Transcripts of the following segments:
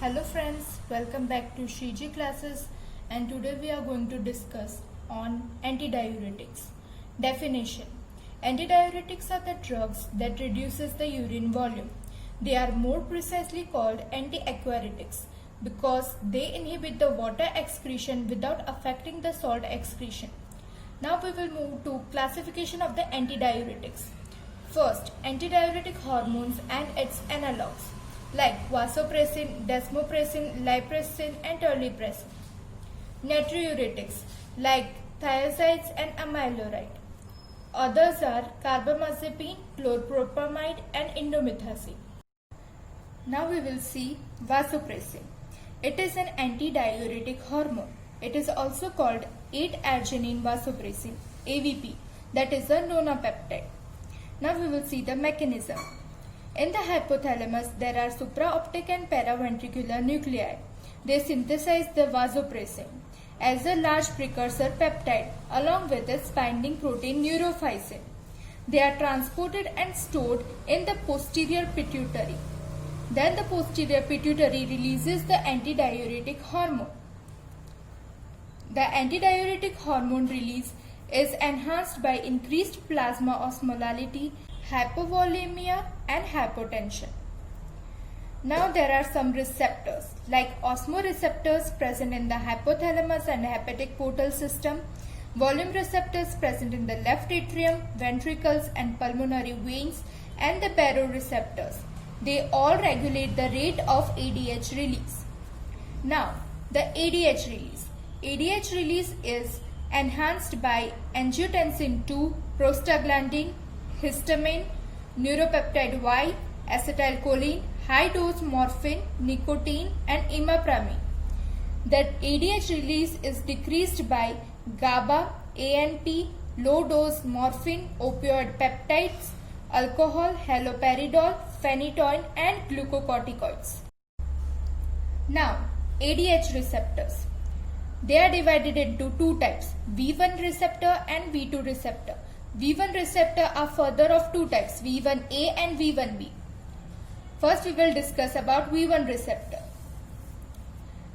Hello friends, welcome back to Shriji classes, and today we are going to discuss on antidiuretics. Definition. Antidiuretics are the drugs that reduces the urine volume. They are more precisely called antiaquaretics because they inhibit the water excretion without affecting the salt excretion. Now we will move to classification of the antidiuretics. First, antidiuretic hormones and its analogues like vasopressin, desmopressin, lipressin and terlipressin. Natriuretics like thiazides and amiloride. Others are carbamazepine, chlorpropamide and indomethacin. Now we will see vasopressin. It is an antidiuretic hormone. It is also called 8-arginine vasopressin, AVP, that is a nonapeptide. Now we will see the mechanism. In the hypothalamus, there are supraoptic and paraventricular nuclei. They synthesize the vasopressin as a large precursor peptide along with its binding protein neurophysin. They are transported and stored in the posterior pituitary. Then the posterior pituitary releases the antidiuretic hormone. The antidiuretic hormone release is enhanced by increased plasma osmolality, hypovolemia and hypotension. Now there are some receptors like osmoreceptors present in the hypothalamus and hepatic portal system, volume receptors present in the left atrium, ventricles and pulmonary veins, and the baroreceptors. They all regulate the rate of ADH release. Now the ADH release. ADH release is enhanced by angiotensin II, prostaglandin, histamine, neuropeptide Y, acetylcholine, high-dose morphine, nicotine and imipramine. The ADH release is decreased by GABA, ANP, low-dose morphine, opioid peptides, alcohol, haloperidol, phenytoin and glucocorticoids. Now, ADH receptors. They are divided into two types, V1 receptor and V2 receptor. V1 receptor are further of two types, V1A and V1B. First we will discuss about V1 receptor.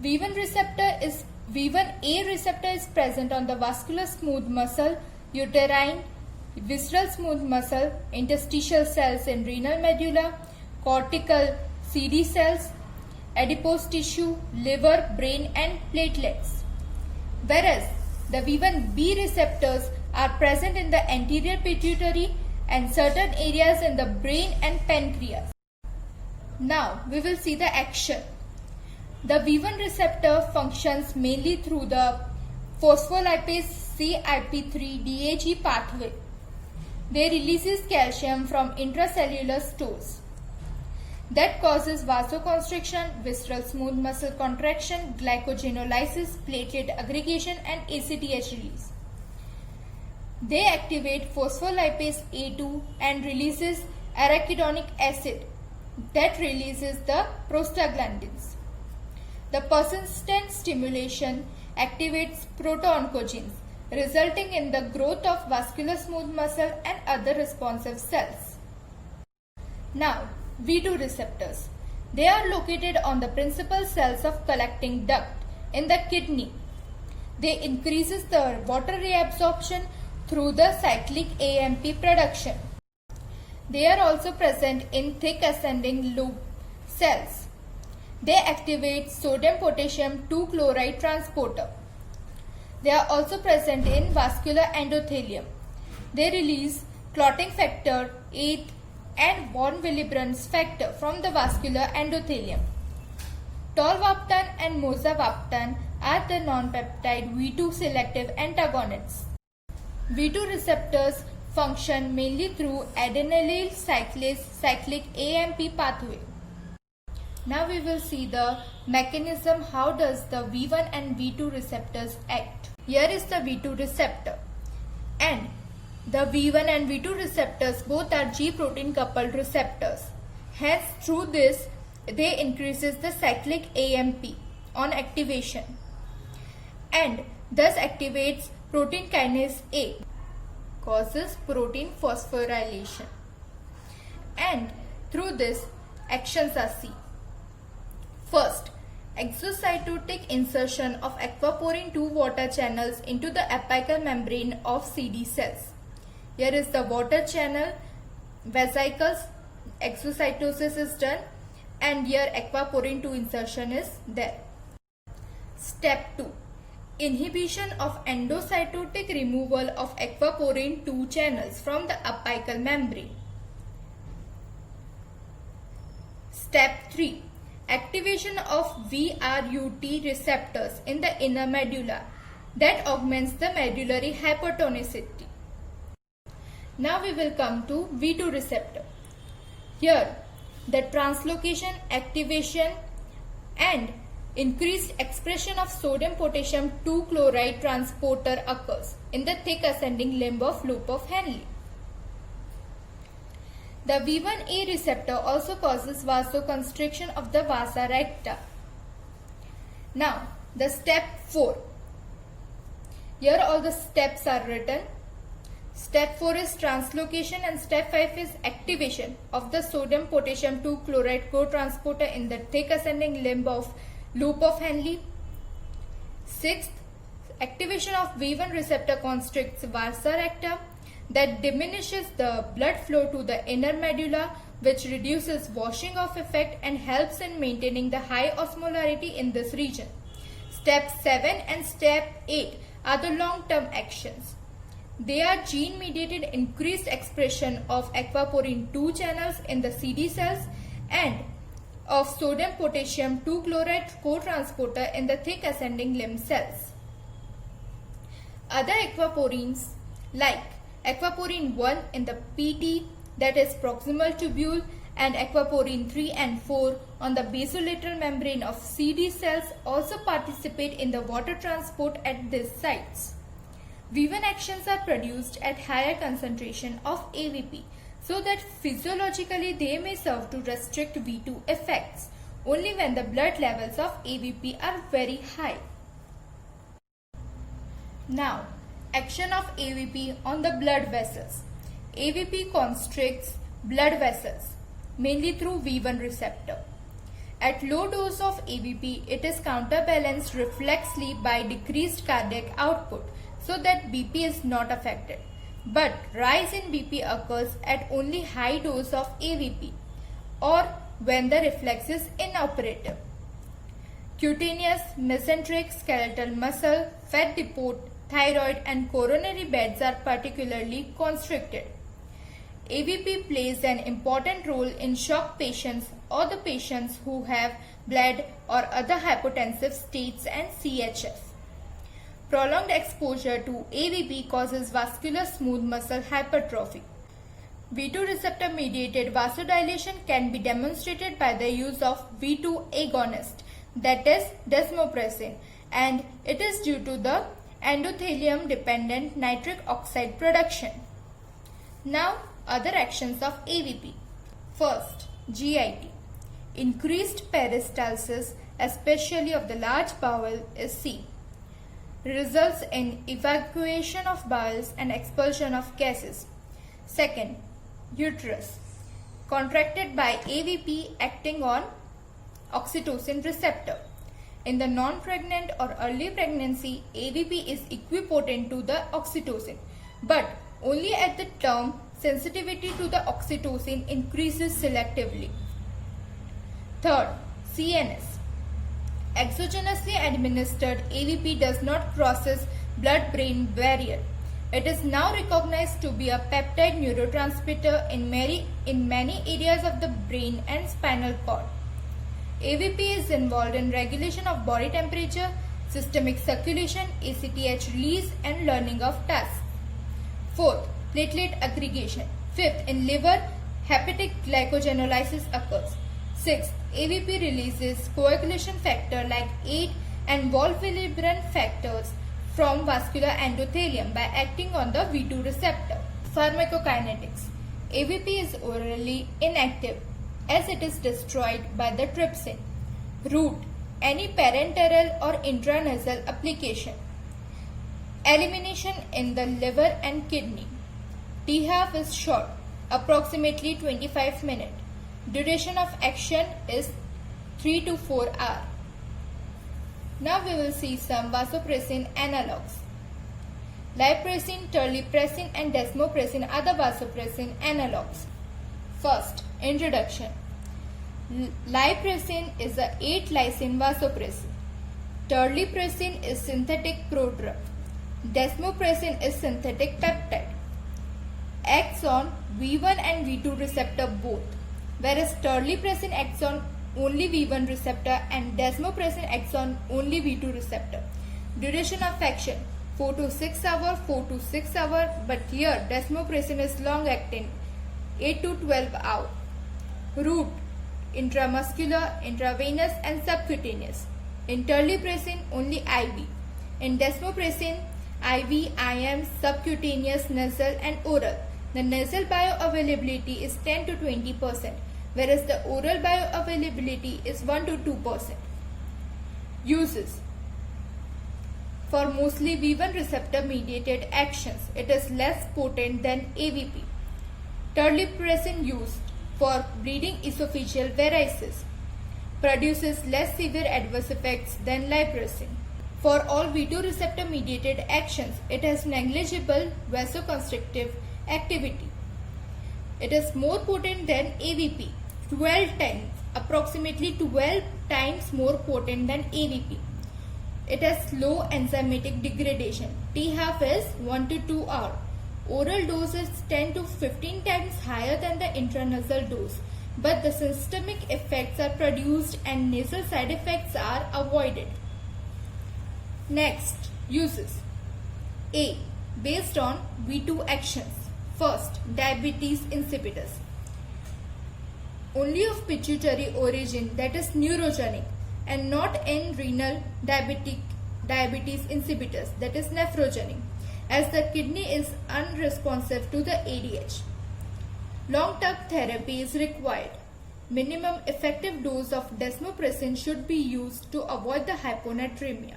V1A receptor is present on the vascular smooth muscle, uterine, visceral smooth muscle, interstitial cells in renal medulla, cortical CD cells, adipose tissue, liver, brain and platelets. Whereas the V1B receptors are present in the anterior pituitary and certain areas in the brain and pancreas. Now we will see the action. The V1 receptor functions mainly through the phospholipase CYP3-DAG pathway. They releases calcium from intracellular stores. That causes vasoconstriction, visceral smooth muscle contraction, glycogenolysis, platelet aggregation and ACTH release. They activate phospholipase A2 and releases arachidonic acid that releases the prostaglandins. The persistent stimulation activates proto-oncogenes, resulting in the growth of vascular smooth muscle and other responsive cells. Now, V2 receptors. They are located on the principal cells of collecting duct in the kidney. They increases the water reabsorption through the cyclic AMP production. They are also present in thick ascending loop cells. They activate sodium-potassium 2-chloride transporter. They are also present in vascular endothelium. They release clotting factor 8 and von Willebrand's factor from the vascular endothelium. Tolvaptan and mozavaptan are the non-peptide V2 selective antagonists. V2 receptors function mainly through adenylyl cyclase cyclic AMP pathway. Now we will see the mechanism. How does the V1 and V2 receptors act? Here is the V2 receptor, and the V1 and V2 receptors both are G protein coupled receptors. Hence through this they increases the cyclic AMP on activation and thus activates protein kinase A, causes protein phosphorylation, and through this actions are seen. First, Exocytotic insertion of aquaporin 2 water channels into the apical membrane of CD cells. Here is the water channel, vesicles, exocytosis is done, and here aquaporin 2 insertion is there. Step 2. Inhibition of endocytotic removal of aquaporin 2 channels from the apical membrane. Step 3. Activation of VRUT receptors in the inner medulla that augments the medullary hypertonicity. Now we will come to V2 receptor. Here the translocation, activation and increased expression of sodium potassium 2 chloride transporter occurs in the thick ascending limb of loop of Henle. The V1A receptor also causes vasoconstriction of the vasa recta. Now, the step 4. Here all the steps are written. Step 4 is translocation and step 5 is activation of the sodium potassium 2 chloride co-transporter in the thick ascending limb of loop of Henle. 6th, activation of V1 receptor constricts vasa recta, that diminishes the blood flow to the inner medulla, which reduces washing off effect and helps in maintaining the high osmolarity in this region. Step 7 and step 8 are the long-term actions. They are gene-mediated increased expression of aquaporin 2 channels in the CD cells and of sodium potassium 2 chloride co-transporter in the thick ascending limb cells. Other aquaporins like aquaporin 1 in the PT, that is proximal tubule, and aquaporin 3 and 4 on the basolateral membrane of CD cells also participate in the water transport at these sites. V1 actions are produced at higher concentration of AVP so that physiologically they may serve to restrict V2 effects only when the blood levels of AVP are very high. Now, action of AVP on the blood vessels. AVP constricts blood vessels mainly through V1 receptor. At low dose of AVP, it is counterbalanced reflexly by decreased cardiac output so that BP is not affected. But rise in BP occurs at only high dose of AVP or when the reflex is inoperative. Cutaneous, mesenteric, skeletal muscle, fat depot, thyroid and coronary beds are particularly constricted. AVP plays an important role in shock patients or the patients who have blood or other hypotensive states and CHF. Prolonged exposure to AVP causes vascular smooth muscle hypertrophy. V2 receptor mediated vasodilation can be demonstrated by the use of V2 agonist, that is desmopressin, and it is due to the endothelium dependent nitric oxide production. Now, other actions of AVP. First, GIT. Increased peristalsis, especially of the large bowel, is seen. Results in evacuation of bowels and expulsion of gases. Second, uterus. Contracted by AVP acting on oxytocin receptor. In the non-pregnant or early pregnancy, AVP is equipotent to the oxytocin, but only at the term sensitivity to the oxytocin increases selectively. Third, CNS. Exogenously administered AVP does not crosses blood-brain barrier. It is now recognized to be a peptide neurotransmitter in many areas of the brain and spinal cord. AVP is involved in regulation of body temperature, systemic circulation, ACTH release and learning of tasks. Fourth, platelet aggregation. Fifth, in liver, hepatic glycogenolysis occurs. Sixth, AVP releases coagulation factor like 8 and Wolff-Willebrand factors from vascular endothelium by acting on the V2 receptor. Pharmacokinetics. AVP is orally inactive as it is destroyed by the trypsin. Route, any parenteral or intranasal application. Elimination in the liver and kidney. T-half is short, approximately 25 minutes. Duration of action is 3 to 4 hours. Now we will see some vasopressin analogues. Lipopressin, terlipressin and desmopressin are the vasopressin analogues. First, introduction. Lipopressin is a 8-lysine vasopressin. Terlipressin is synthetic prodrug. Desmopressin is synthetic peptide. Acts on V1 and V2 receptor both, whereas terlipressin acts on only V1 receptor and desmopressin acts on only V2 receptor. Duration of action 4 to 6 hours, but here desmopressin is long acting 8 to 12 hours. Route intramuscular, intravenous and subcutaneous. In terlipressin only IV. In desmopressin IV, IM, subcutaneous, nasal and oral. The nasal bioavailability is 10 to 20%, whereas the oral bioavailability is 1 to 2%. Uses. For mostly V1 receptor mediated actions, it is less potent than AVP. Terlipressin used for bleeding esophageal varices produces less severe adverse effects than lipopressin. For all V2 receptor mediated actions, it has negligible vasoconstrictive activity. It is more potent than AVP, 12 times, approximately 12 times more potent than AVP. It has low enzymatic degradation. T-half is 1 to 2 hours. Oral dose is 10 to 15 times higher than the intranasal dose, but the systemic effects are produced and nasal side effects are avoided. Next, uses. A. Based on V2 actions. First, diabetes insipidus. Only of pituitary origin, that is neurogenic, and not in renal diabetes insipidus, that is nephrogenic, as the kidney is unresponsive to the ADH. Long-term therapy is required. Minimum effective dose of desmopressin should be used to avoid the hyponatremia.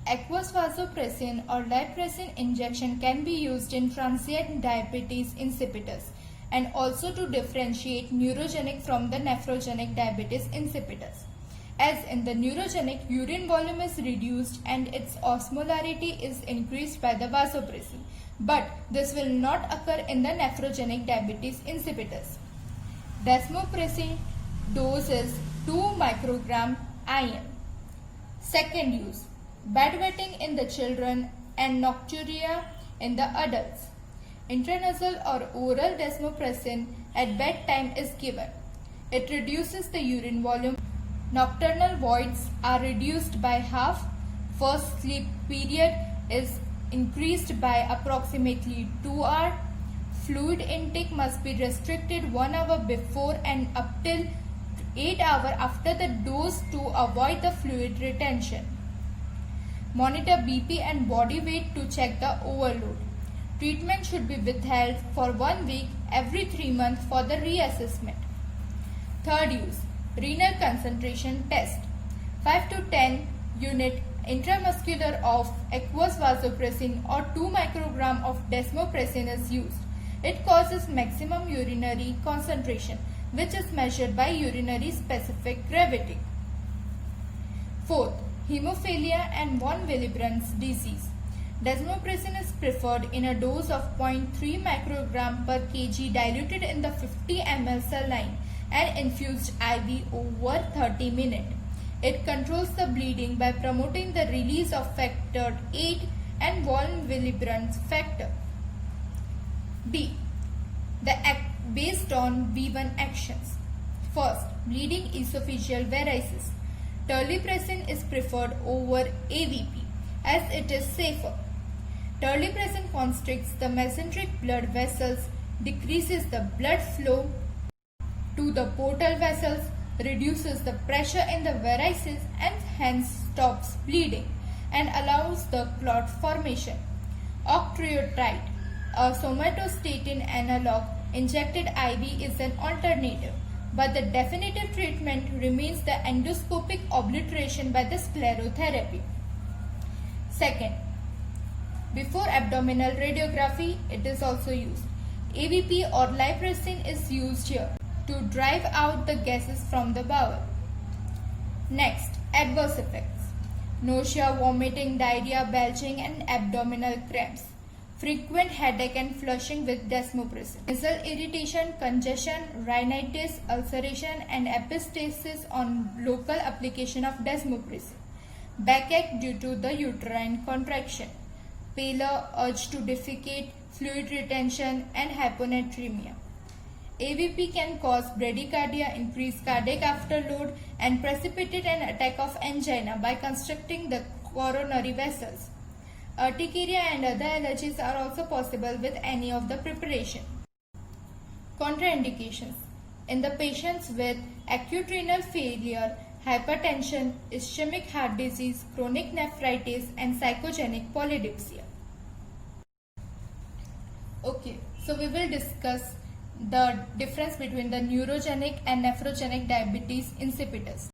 Aqueous vasopressin or lipopressin injection can be used in transient diabetes insipidus and also to differentiate neurogenic from the nephrogenic diabetes insipidus. As in the neurogenic, urine volume is reduced and its osmolarity is increased by the vasopressin, but this will not occur in the nephrogenic diabetes insipidus. Desmopressin dose is 2 microgram IM. Second use. Bedwetting in the children and nocturia in the adults. Intranasal or oral desmopressin at bedtime is given. It reduces the urine volume. Nocturnal voids are reduced by half. First sleep period is increased by approximately 2 hours. Fluid intake must be restricted 1 hour before and up till 8 hours after the dose to avoid the fluid retention. Monitor BP and body weight to check the overload. Treatment should be withheld for 1 week every 3 months for the reassessment. Third use, renal concentration test. 5 to 10 unit intramuscular of aqueous vasopressin or 2 microgram of desmopressin is used. It causes maximum urinary concentration, which is measured by urinary specific gravity. Fourth, hemophilia and von Willebrand's disease. Desmopressin is preferred in a dose of 0.3 microgram per kg diluted in the 50 ml saline and infused IV over 30 minutes. It controls the bleeding by promoting the release of factor VIII and von Willebrand's factor. B. Based on V1 actions. First, bleeding esophageal varices. Terlipressin is preferred over AVP as it is safer. Terlipressin constricts the mesenteric blood vessels, decreases the blood flow to the portal vessels, reduces the pressure in the varices and hence stops bleeding and allows the clot formation. Octreotide, a somatostatin analog injected IV, is an alternative, but the definitive treatment remains the endoscopic obliteration by the sclerotherapy. Second, before abdominal radiography, it is also used. AVP or lipopressin is used here to drive out the gases from the bowel. Next, Adverse effects: nausea, vomiting, diarrhea, belching, and abdominal cramps. Frequent headache and flushing with desmopressin. Nasal irritation, congestion, rhinitis, ulceration, and epistaxis on local application of desmopressin. Backache due to the uterine contraction. Pallor, urge to defecate, fluid retention, and hyponatremia. AVP can cause bradycardia, increase cardiac afterload, and precipitate an attack of angina by constricting the coronary vessels. Urticaria and other allergies are also possible with any of the preparation. Contraindications: in the patients with acute renal failure, hypertension, ischemic heart disease, chronic nephritis, and psychogenic polydipsia. Okay, so we will discuss the difference between the neurogenic and nephrogenic diabetes insipidus.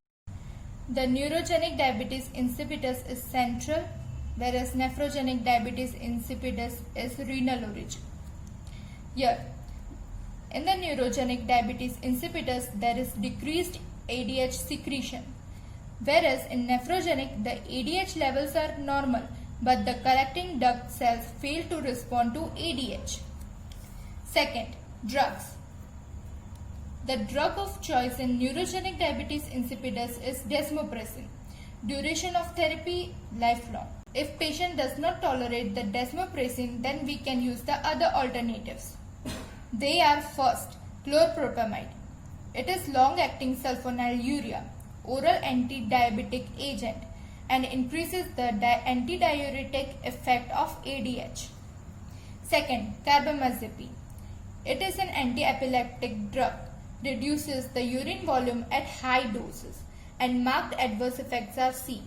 The neurogenic diabetes insipidus is central, whereas nephrogenic diabetes insipidus is renal origin. Here, in the neurogenic diabetes insipidus, there is decreased ADH secretion, whereas in nephrogenic, the ADH levels are normal, but the collecting duct cells fail to respond to ADH. Second, drugs. The drug of choice in neurogenic diabetes insipidus is desmopressin. Duration of therapy, lifelong. If patient does not tolerate the desmopressin, then we can use the other alternatives. They are: first, chlorpropamide. It is long-acting sulfonylurea, oral anti-diabetic agent, and increases the antidiuretic effect of ADH. Second, carbamazepine. It is an anti-epileptic drug, reduces the urine volume at high doses, and marked adverse effects are seen.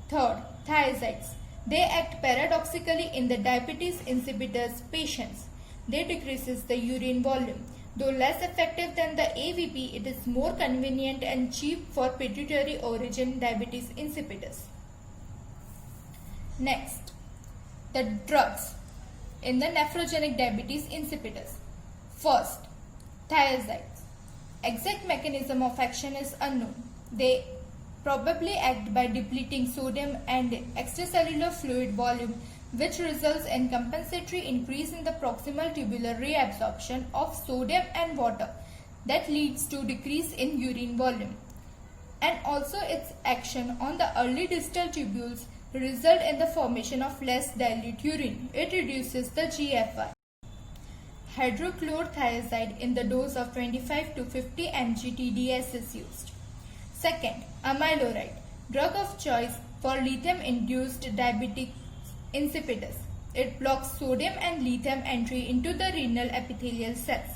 Third, thiazides. They act paradoxically in the diabetes insipidus patients. They decreases the urine volume. Though less effective than the AVP, it is more convenient and cheap for pituitary origin diabetes insipidus. Next, the drugs in the nephrogenic diabetes insipidus. First, thiazides. Exact mechanism of action is unknown. They probably act by depleting sodium and extracellular fluid volume, which results in compensatory increase in the proximal tubular reabsorption of sodium and water that leads to decrease in urine volume. And also its action on the early distal tubules result in the formation of less dilute urine. It reduces the GFR. Hydrochlorothiazide in the dose of 25 to 50 mg TDS is used. Second, amiloride, drug of choice for lithium-induced diabetic insipidus. It blocks sodium and lithium entry into the renal epithelial cells.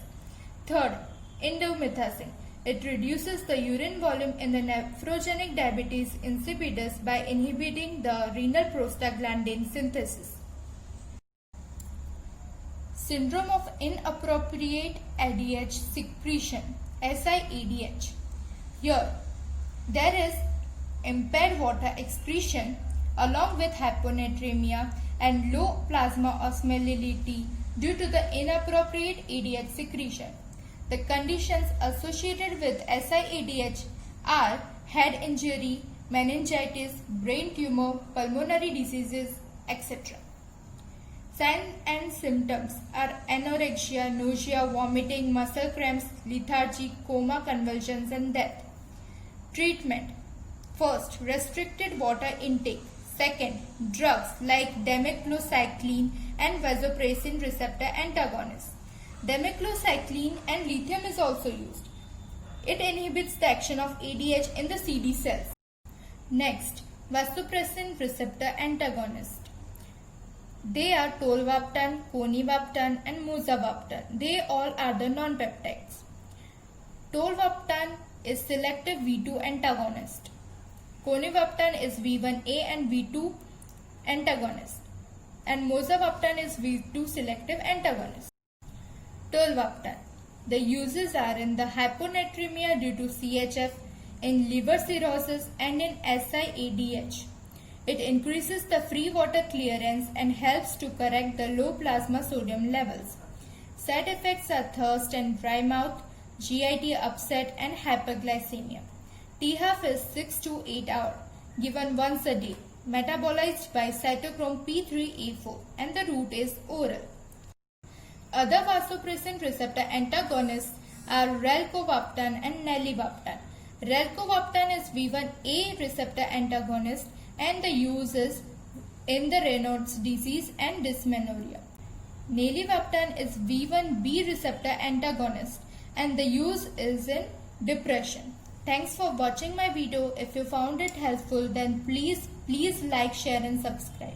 Third, indomethacin. It reduces the urine volume in the nephrogenic diabetes insipidus by inhibiting the renal prostaglandin synthesis. Syndrome of inappropriate ADH secretion, SIADH. Here, there is impaired water excretion along with hyponatremia and low plasma osmolality due to the inappropriate ADH secretion. The conditions associated with SIADH are head injury, meningitis, brain tumor, pulmonary diseases, etc. Signs and symptoms are anorexia, nausea, vomiting, muscle cramps, lethargy, coma, convulsions, and death. Treatment: first, restricted water intake. Second, drugs like demeclocycline and vasopressin receptor antagonists. Demeclocycline and lithium is also used. It inhibits the action of ADH in the CD cells. Next, vasopressin receptor antagonists. They are tolvaptan, conivaptan, and mozavaptan. They all are the non-peptides. Tolvaptan is selective V2 antagonist. Conivaptan is V1A and V2 antagonist. And mozavaptan is V2 selective antagonist. Tolvaptan. The uses are in the hyponatremia due to CHF, in liver cirrhosis, and in SIADH. It increases the free water clearance and helps to correct the low plasma sodium levels. Side effects are thirst and dry mouth, GIT upset, and hyperglycemia. THAF is 6 to 8 hours, given once a day, metabolized by cytochrome P3A4, and the route is oral. Other vasopressin receptor antagonists are relcovaptan and nelivaptan. Relcovaptan is V1A receptor antagonist and the use is in the Raynaud's disease and dysmenorrhea. Nelivaptan is V1B receptor antagonist and the use is in depression. Thanks for watching my video. If you found it helpful, then please like, share and subscribe.